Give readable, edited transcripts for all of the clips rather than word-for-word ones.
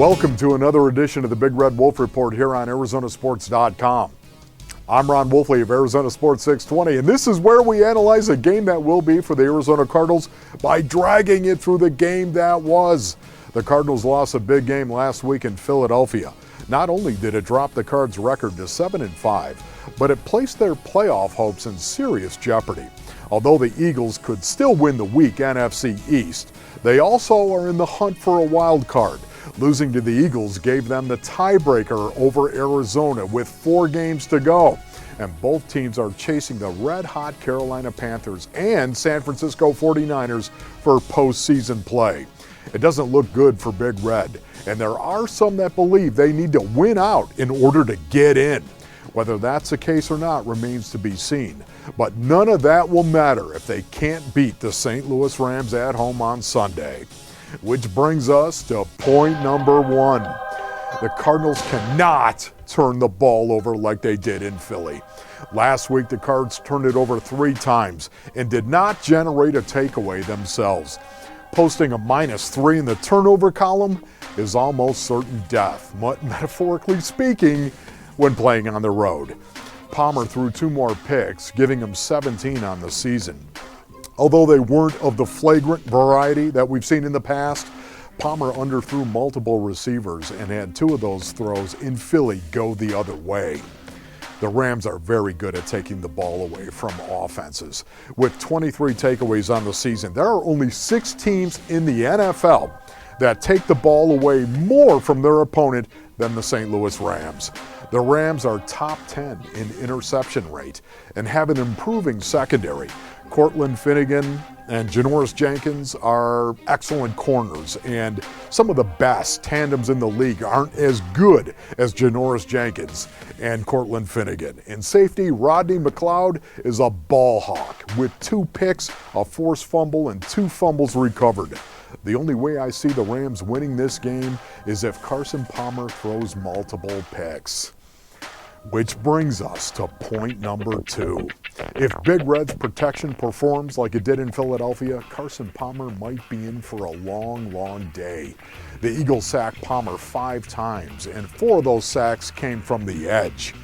Welcome to another edition of the Big Red Wolf Report here on ArizonaSports.com. I'm Ron Wolfley of Arizona Sports 620, and this is where we analyze a game that will be for the Arizona Cardinals by dragging it through the game that was. The Cardinals lost a big game last week in Philadelphia. Not only did it drop the Cards' record to 7-5, but it placed their playoff hopes in serious jeopardy. Although the Eagles could still win the weak NFC East, they also are in the hunt for a wild card. Losing to the Eagles gave them the tiebreaker over Arizona with 4 games to go. And both teams are chasing the red-hot Carolina Panthers and San Francisco 49ers for postseason play. It doesn't look good for Big Red, and there are some that believe they need to win out in order to get in. Whether that's the case or not remains to be seen. But none of that will matter if they can't beat the St. Louis Rams at home on Sunday. Which brings us to point number 1. The Cardinals cannot turn the ball over like they did in Philly. Last week, the Cards turned it over 3 times and did not generate a takeaway themselves. Posting a -3 in the turnover column is almost certain death, metaphorically speaking, when playing on the road. Palmer threw 2 more picks, giving him 17 on the season. Although they weren't of the flagrant variety that we've seen in the past, Palmer underthrew multiple receivers and had 2 of those throws in Philly go the other way. The Rams are very good at taking the ball away from offenses. With 23 takeaways on the season, there are only 6 teams in the NFL that take the ball away more from their opponent than the St. Louis Rams. The Rams are top 10 in interception rate and have an improving secondary. Cortland Finnegan and Janoris Jenkins are excellent corners, and some of the best tandems in the league aren't as good as Janoris Jenkins and Cortland Finnegan. In safety, Rodney McLeod is a ball hawk with 2 picks, a forced fumble, and 2 fumbles recovered. The only way I see the Rams winning this game is if Carson Palmer throws multiple picks. Which brings us to point number 2. If Big Red's protection performs like it did in Philadelphia, Carson Palmer might be in for a long, long day. The Eagles sacked Palmer 5 times, and 4 of those sacks came from the edge.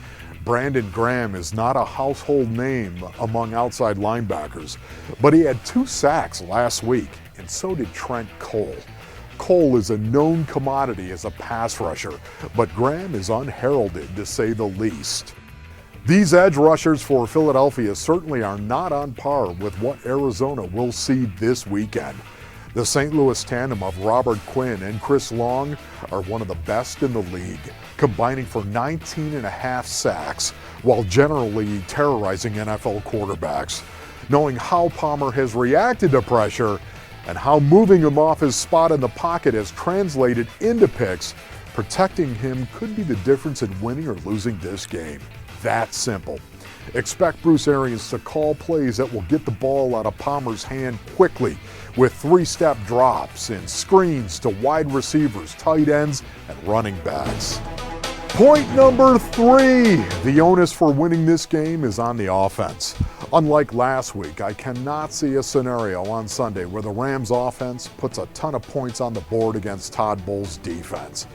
Brandon Graham is not a household name among outside linebackers, but he had 2 sacks last week, and so did Trent Cole. Cole is a known commodity as a pass rusher, but Graham is unheralded to say the least. These edge rushers for Philadelphia certainly are not on par with what Arizona will see this weekend. The St. Louis tandem of Robert Quinn and Chris Long are one of the best in the league, combining for 19.5 sacks while generally terrorizing NFL quarterbacks. Knowing how Palmer has reacted to pressure and how moving him off his spot in the pocket has translated into picks, protecting him could be the difference in winning or losing this game. That simple. Expect Bruce Arians to call plays that will get the ball out of Palmer's hand quickly, with 3-step drops and screens to wide receivers, tight ends, and running backs. Point number 3. The onus for winning this game is on the offense. Unlike last week, I cannot see a scenario on Sunday where the Rams offense puts a ton of points on the board against Todd Bowles' defense.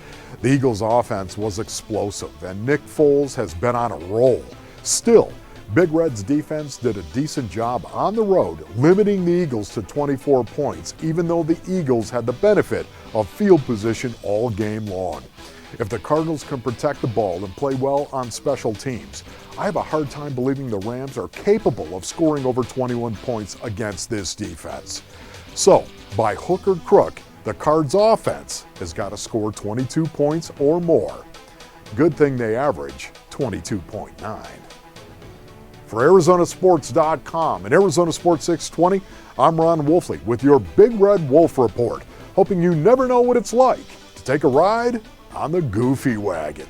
The Eagles offense was explosive, and Nick Foles has been on a roll. Still, Big Red's defense did a decent job on the road, limiting the Eagles to 24 points, even though the Eagles had the benefit of field position all game long. If the Cardinals can protect the ball and play well on special teams, I have a hard time believing the Rams are capable of scoring over 21 points against this defense. So, by hook or crook, the Cards' offense has got to score 22 points or more. Good thing they average 22.9. For ArizonaSports.com and Arizona Sports 620, I'm Ron Wolfley with your Big Red Wolf Report, hoping you never know what it's like to take a ride on the Goofy Wagon.